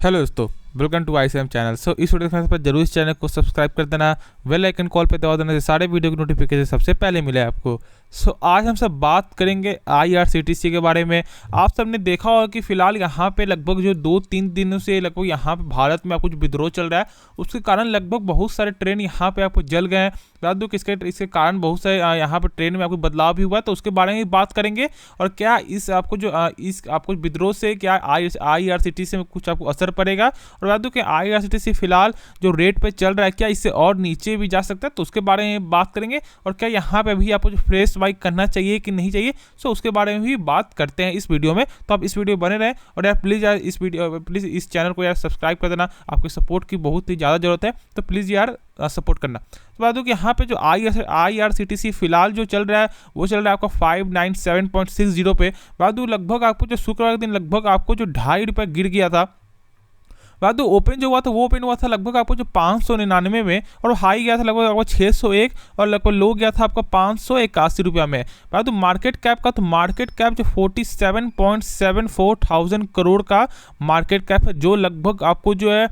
Hello दोस्तों, welcome to ICM channel. इस video के पर जरूर इस चैनल को सब्सक्राइब कर देना, बेल आइकन कॉल पे दबा देना, सारे वीडियो की नोटिफिकेशन सबसे पहले मिले आपको। आज हम सब बात करेंगे IRCTC के बारे में। आप सबने देखा होगा कि फिलहाल यहाँ पे लगभग जो 2-3 दिनों से लगभग यहाँ पे भारत में आपको जो विद्रोह चल रहा है उसके कारण लगभग बहुत सारे ट्रेन यहाँ पे आपको जल गए हैं। बता दूँ कि इसके कारण बहुत सारे यहाँ पे ट्रेन में आपको बदलाव भी हुआ है, तो उसके बारे में बात करेंगे। और क्या इस आपको विद्रोह से क्या IRCTC में कुछ आपको असर पड़ेगा, और बता दूँ कि IRCTC फिलहाल जो रेट पे चल रहा है क्या इससे और नीचे भी जा सकता है, तो उसके बारे में बात करेंगे। और क्या यहाँ पे भी आपको जो फ्रेश बाइक करना चाहिए कि नहीं चाहिए, उसके बारे में भी बात करते हैं इस वीडियो में। तो आप इस वीडियो बने रहें और यार प्लीज़ इस चैनल को यार सब्सक्राइब कर देना। आपके सपोर्ट की बहुत ही ज़्यादा ज़रूरत है, तो प्लीज़ यार सपोर्ट करना। तो बता दूँ कि यहाँ पे जो IRCTC फिलहाल जो चल रहा है वो चल रहा है आपका 597.60 पे। बता दूँ लगभग आपको जो शुक्रवार के दिन लगभग आपको जो ₹2.5 गिर गया था। बाद ओपन जो हुआ था वो ओपन हुआ था लगभग आपको जो 599 में, और हाई गया था लगभग आपको 601, और लगभग लो गया था आपका 581 रुपया में। बाद मार्केट कैप का, तो मार्केट कैप जो 47.74 थाउजेंड करोड़ का मार्केट कैप है, जो लगभग आपको जो है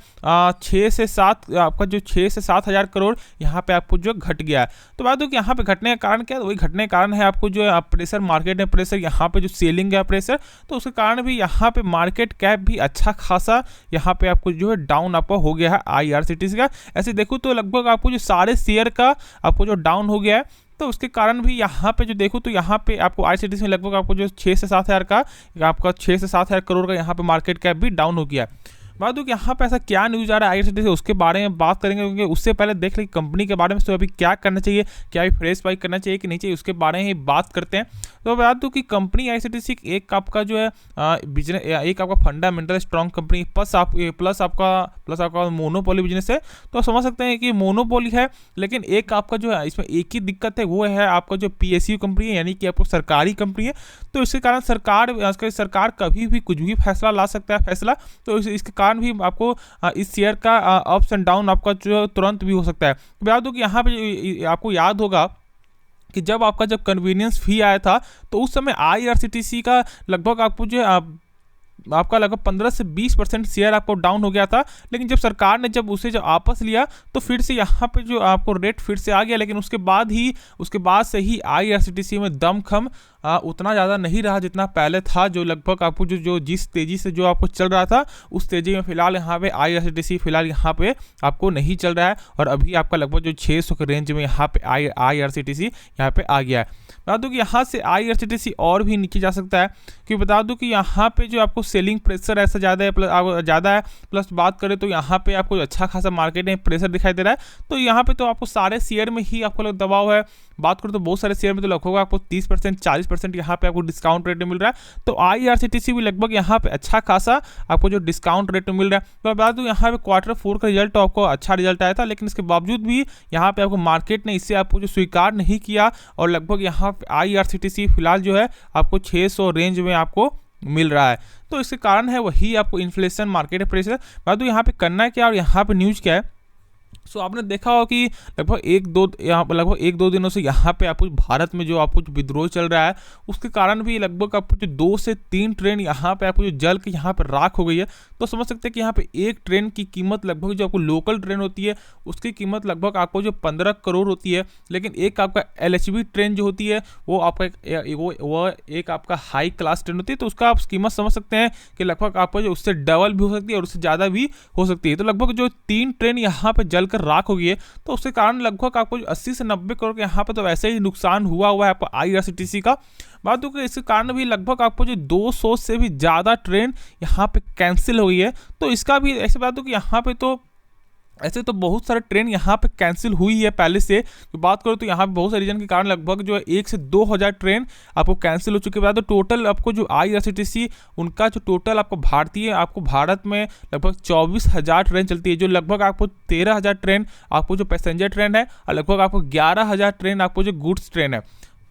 6 से 7 हज़ार करोड़ यहाँ पे आपको जो घट गया है। तो बात कि यहाँ पे घटने का कारण क्या है, वही घटने का कारण है आपको जो है प्रेशर, मार्केट में प्रेशर, यहाँ पे जो सेलिंग है प्रेशर, तो उसके कारण भी यहाँ पे मार्केट कैप भी अच्छा खासा यहाँ पे आपको जो है डाउन आपको हो गया है IRCTC का। ऐसे देखो तो लगभग आपको जो सारे शेयर का आपको जो डाउन हो गया है, तो उसके कारण भी यहाँ पे जो देखो तो यहाँ पे आपको IRCTC में लगभग आपको जो 6 से 7 हज़ार का, आपका 6 से 7 हज़ार करोड़ का यहाँ पे मार्केट कैप भी डाउन हो गया है। बात हो कि यहाँ पे ऐसा क्या न्यूज़ आ रहा है IRCTC, उसके बारे में बात करेंगे, क्योंकि उससे पहले देख लें कंपनी के बारे में। तो अभी क्या करना चाहिए, क्या अभी फ्रेश बाई करना चाहिए कि नहीं चाहिए, उसके बारे में बात करते हैं। तो बता दूँ कि कंपनी IRCTC एक आपका जो है बिजनेस, एक आपका फंडामेंटल स्ट्रॉन्ग कंपनी प्लस आपका मोनोपोली बिजनेस है। तो समझ सकते हैं कि मोनोपोली है, लेकिन एक आपका जो है इसमें एक ही दिक्कत है, वो है आपका जो PSU कंपनी है, यानी कि आपको सरकारी कंपनी है। तो इसके कारण सरकार कभी भी कुछ भी फैसला ला सकता है फैसला, तो इसके कारण भी आपको इस शेयर का अप्स एंड डाउन आपका जो तुरंत भी हो सकता है। बता दूं कि यहाँ पे आपको याद होगा कि जब कन्वीनियंस फी आया था, तो उस समय IRCTC का लगभग आपको जो आपका लगभग 15 से 20% शेयर आपको डाउन हो गया था। लेकिन जब सरकार ने उसे वापस लिया, तो फिर से यहाँ पे जो आपको रेट फिर से आ गया। लेकिन उसके बाद से ही IRCTC में दमखम उतना ज़्यादा नहीं रहा जितना पहले था। जो लगभग आपको जो जिस तेज़ी से जो आपको चल रहा था, उस तेज़ी में फिलहाल यहाँ पे IRCTC फिलहाल यहाँ पे आपको नहीं चल रहा है, और अभी आपका लगभग जो 600 के रेंज में यहाँ पे IRCTC यहाँ पे आ गया है। बता दूँ कि यहाँ से IRCTC और भी नीचे जा सकता है, क्योंकि बता दूँ कि यहाँ पे जो आपको सेलिंग प्रेशर ऐसा ज़्यादा है, प्लस बात करें तो यहाँ पे आपको अच्छा खासा मार्केट में प्रेशर दिखाई दे रहा है। तो यहाँ पे तो आपको सारे शेयर में ही आपको दबाव है। बात करो तो बहुत सारे शेयर में तो लगभग आपको 30% 40% यहाँ पे आपको डिस्काउंट रेट में मिल रहा है। तो IRCTC भी लगभग यहाँ पे अच्छा खासा आपको जो डिस्काउंट रेट में मिल रहा है। तो बता दूँ यहाँ पे Q4 का रिजल्ट तो आपको अच्छा रिजल्ट आया था, लेकिन इसके बावजूद भी यहाँ पे आपको मार्केट ने इसे आपको जो स्वीकार नहीं किया, और लगभग यहाँ पे IRCTC फिलहाल जो है आपको 600 रेंज में आपको मिल रहा है। तो इसके कारण है वही आपको इन्फ्लेशन, मार्केट प्रेशर। बता दूँ यहाँ पे करना है क्या, और यहाँ पे न्यूज़ क्या है। आपने देखा होगा कि लगभग 1-2 दिनों से यहाँ पे आपको भारत में जो आपको जो विद्रोह चल रहा है, उसके कारण भी लगभग आपको जो 2 से 3 ट्रेन यहाँ पे आपको जो जल के यहाँ पे राख हो गई है। तो समझ सकते हैं कि यहाँ पे एक ट्रेन की कीमत लगभग जो आपको लोकल ट्रेन होती है उसकी कीमत लगभग आपको जो 15 करोड़ होती है। लेकिन एक आपका LHB ट्रेन जो होती है वो आपका एक आपका हाई क्लास ट्रेन होती है, तो उसका आप कीमत समझ सकते हैं कि लगभग आपको जो उससे डबल भी हो सकती है और उससे ज़्यादा भी हो सकती है। तो लगभग जो 3 ट्रेन यहाँ पे जल राख हो गई है, तो उसके कारण लगभग आपको 80 से 90 करोड़ के यहाँ पे तो वैसे ही नुकसान हुआ है आपको IRCTC का। बात हो कि इसके कारण भी लगभग आपको जो 200 से भी ज़्यादा ट्रेन यहाँ पे कैंसिल हुई है। तो इसका भी ऐसे बात हो कि यहाँ पे तो ऐसे तो बहुत सारे ट्रेन यहाँ पे कैंसिल हुई है पहले से। तो बात करो तो यहाँ पे बहुत सारे रीजन के कारण लगभग जो है 1 से 2 हज़ार ट्रेन आपको कैंसिल हो चुकी है। तो टोटल आपको जो IRCTC उनका जो टोटल आपको भारत में लगभग 24,000 ट्रेन चलती है, जो लगभग आपको 13,000 ट्रेन आपको जो पैसेंजर ट्रेन है, और लगभग आपको 11,000 ट्रेन आपको जो गुड्स ट्रेन है।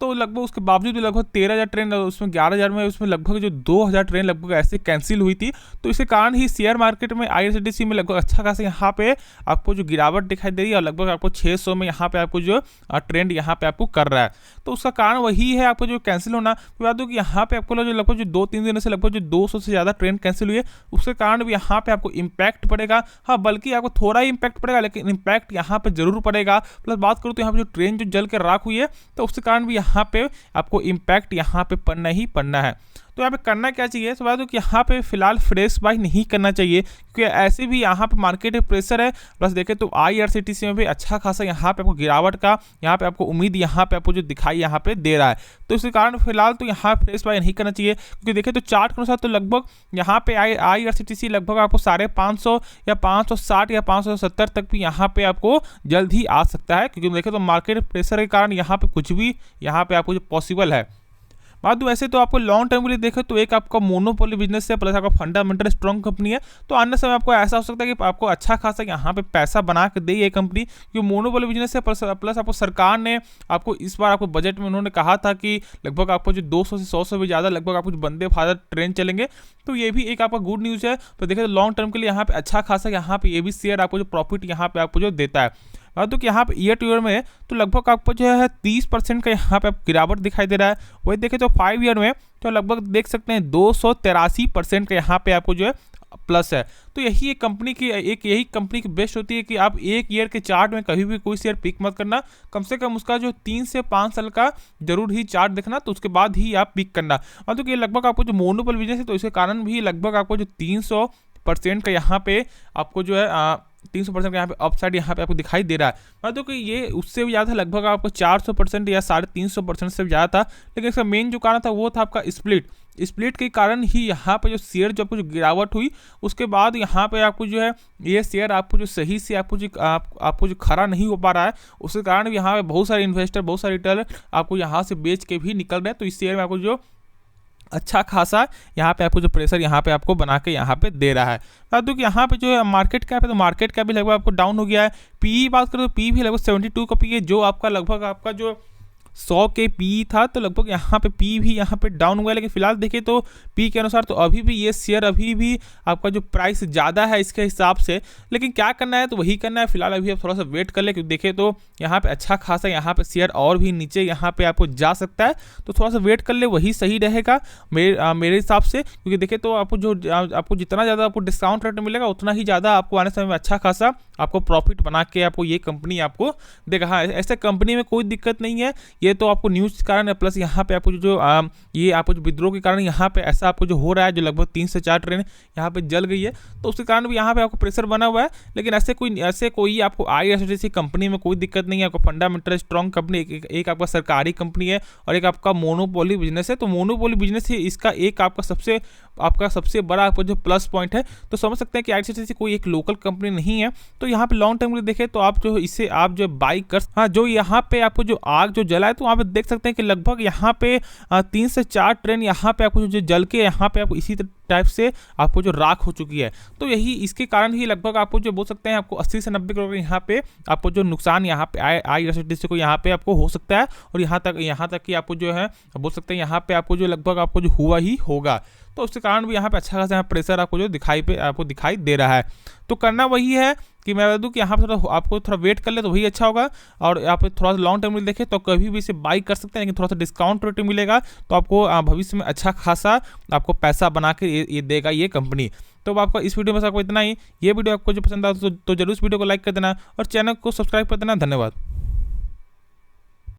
तो लगभग उसके बावजूद भी लगभग 13,000 ट्रेन, उसमें 11,000 में उसमें लगभग जो 2,000 ट्रेन लगभग ऐसे कैंसिल हुई थी। तो इसके कारण ही शेयर मार्केट में IRCTC में लगभग अच्छा खासा यहाँ पे आपको जो गिरावट दिखाई दे रही है, और लगभग आपको 600 में यहाँ पे आपको जो ट्रेंड यहाँ पे आपको कर रहा है। तो उसका कारण वही है आपको जो कैंसिल होना। बता दो कि यहाँ पे आपको जो लगभग जो 2-3 दिनों से लगभग जो 200 से ज़्यादा ट्रेन कैंसिल हुई है, उसके कारण भी यहाँ पे आपको इम्पैक्ट पड़ेगा। हाँ, बल्कि आपको थोड़ा ही इम्पैक्ट पड़ेगा, लेकिन इम्पैक्ट यहाँ पे जरूर पड़ेगा। प्लस बात करूँ तो यहाँ पे जो ट्रेन जो जल के राख हुई है, तो उसके कारण भी यहाँ पे आपको इम्पैक्ट यहाँ पे पड़ना ही पड़ना है। तो यहाँ पे करना क्या चाहिए, तो बता दो कि यहाँ पे फिलहाल फ्रेश बाई नहीं करना चाहिए, क्योंकि ऐसे भी यहाँ पे मार्केट में प्रेशर है। प्लस देखें तो IRCTC में भी अच्छा खासा यहाँ पे आपको गिरावट का यहाँ पे आपको उम्मीद यहाँ पे आपको जो दिखाई यहाँ पे दे रहा है। तो इसके कारण फिलहाल तो यहाँ फ्रेश बाई नहीं करना चाहिए, क्योंकि देखें तो चार्ट के अनुसार तो लगभग यहाँ पे IRCTC लगभग आपको 550 या 560 या 570 तक भी यहाँ पे आपको जल्द ही आ सकता है, क्योंकि देखें तो मार्केट प्रेशर के कारण यहाँ पे कुछ भी यहाँ पे आपको जो पॉसिबल है। बात तो वैसे तो आपको लॉन्ग टर्म के लिए देखें तो एक आपका मोनोपोली बिजनेस है, प्लस आपका फंडामेंटल स्ट्रॉन्ग कंपनी है। तो आने समय आपको ऐसा हो सकता है कि आपको अच्छा खासा यहाँ पे पैसा बना के दे ये कंपनी, क्योंकि मोनोपोली बिजनेस है। प्लस आपको सरकार ने आपको इस बार आपको बजट में उन्होंने कहा था कि लगभग आपको जो 200 से 100 से भी ज़्यादा लगभग आपको वंदे भारत ट्रेन चलेंगे। तो ये भी एक आपका गुड न्यूज़ है। तो देखें तो लॉन्ग टर्म के लिए यहाँ पे अच्छा खासा यहाँ पे ये भी शेयर आपको जो प्रॉफिट यहाँ पे आपको जो देता है। तो कि यहाँ पे ईयर टू ईयर में तो लगभग आपको जो है 30% का यहाँ पे आप गिरावट दिखाई दे रहा है। वही देखें तो 5 ईयर में तो लगभग देख सकते हैं 283% का यहाँ पे आपको जो है प्लस है। तो यही एक कंपनी की बेस्ट होती है कि आप एक ईयर के चार्ट में कभी भी कोई शेयर पिक मत करना, कम से कम उसका जो 3 से 5 साल का जरूर ही चार्ट देखना, तो उसके बाद ही आप पिक करना। और तो कि लगभग आपको जो मोनोपोली बिजनेस है, तो इसके कारण भी लगभग आपको जो 300% का यहाँ पे आपको जो है 300% का यहाँ पे अपसाइड यहाँ पे आपको दिखाई दे रहा है। मतलब कि ये उससे भी ज़्यादा लगभग आपको 400% या 350% से भी ज़्यादा था। लेकिन इसका मेन जो कारण था वो था आपका स्प्लिट के कारण ही यहाँ पे जो शेयर जो आपको जो गिरावट हुई, उसके बाद यहाँ पे आपको जो है ये शेयर आपको जो सही से आपको जो खरा नहीं हो पा रहा है, उसके कारण यहाँ पे बहुत सारे इन्वेस्टर, बहुत सारे रिटेलर आपको यहाँ से बेच के भी निकल रहे हैं। तो इस शेयर में आपको जो अच्छा खासा यहाँ पे आपको जो प्रेशर यहाँ पे आपको बना के यहाँ पे दे रहा है। बता दूँ कि यहाँ पे जो है मार्केट कैप है, तो मार्केट कैप भी लगभग आपको डाउन हो गया है। पी बात करो तो पी भी लगभग 72 का पी है, जो आपका लगभग आपका जो 100 के पी था, तो लगभग यहाँ पे पी भी यहाँ पे डाउन हुआ है। लेकिन फिलहाल देखें तो पी के अनुसार तो अभी भी ये शेयर अभी भी आपका जो प्राइस ज़्यादा है इसके हिसाब से। लेकिन क्या करना है तो वही करना है, फिलहाल अभी आप थोड़ा सा वेट कर ले, क्योंकि देखें तो यहाँ पे अच्छा खासा यहाँ पे शेयर और भी नीचे यहाँ पे आपको जा सकता है। तो थोड़ा सा वेट कर ले, वही सही रहेगा मेरे हिसाब से, क्योंकि देखें तो आपको जितना ज़्यादा आपको डिस्काउंट रेट मिलेगा, उतना ही ज़्यादा आपको आने समय में अच्छा खासा आपको प्रॉफिट बना के आपको ये कंपनी आपको देगा। हाँ, ऐसे कंपनी में कोई दिक्कत नहीं है, ये तो आपको न्यूज़ के कारण है। प्लस यहाँ पे आपको ये आपको जो विद्रोह के कारण यहाँ पे ऐसा आपको जो हो रहा है, जो लगभग 3 से 4 ट्रेन यहाँ पे जल गई है, तो उसके कारण भी यहाँ पे आपको प्रेशर बना हुआ है। लेकिन ऐसे कोई आपको IRCTC कंपनी में कोई दिक्कत नहीं है। आपको फंडामेंटल स्ट्रॉन्ग कंपनी, एक आपका सरकारी कंपनी है और एक आपका मोनोपोली बिजनेस है। तो मोनोपोली बिजनेस है, इसका एक आपका सबसे बड़ा आपका जो प्लस पॉइंट है। तो समझ सकते हैं कि IRCTC कोई एक लोकल कंपनी नहीं है। तो यहाँ पे लॉन्ग टर्म के लिए देखें तो आप जो इसे आप जो बाई कर, हाँ, जो यहाँ पे आपको जो आग जो जला है, तो वहाँ पे देख सकते हैं कि लगभग यहाँ पे 3 से 4 ट्रेन यहाँ पे आपको जो जल के यहाँ पे आपको इसी टाइप से आपको जो राख हो चुकी है। तो यही इसके कारण ही लगभग आपको जो बोल सकते हैं आपको 80 से 90 करोड़ यहाँ पे आपको जो नुकसान यहाँ पे IRCTC को यहाँ पे आपको हो सकता है। और यहाँ तक कि आपको जो है बोल सकते हैं यहाँ पे आपको जो लगभग आपको जो हुआ ही होगा। तो उसके कारण भी यहाँ पे अच्छा खासा प्रेशर आपको जो दिखाई दे रहा है। तो करना वही है कि मैं बता दूँ कि यहाँ पे थोड़ा आपको थोड़ा वेट कर ले तो वही अच्छा होगा। और यहाँ पे थोड़ा सा लॉन्ग टर्म में देखें तो कभी भी इसे बाई कर सकते हैं, लेकिन थोड़ा सा डिस्काउंट रेट मिलेगा तो आपको भविष्य में अच्छा खासा आपको पैसा बना के ये देगा ये कंपनी। तो आपका इस वीडियो में आपको इतना ही। ये वीडियो आपको जो पसंद आया तो जरूर इस वीडियो को लाइक कर देना और चैनल को सब्सक्राइब कर देना। धन्यवाद।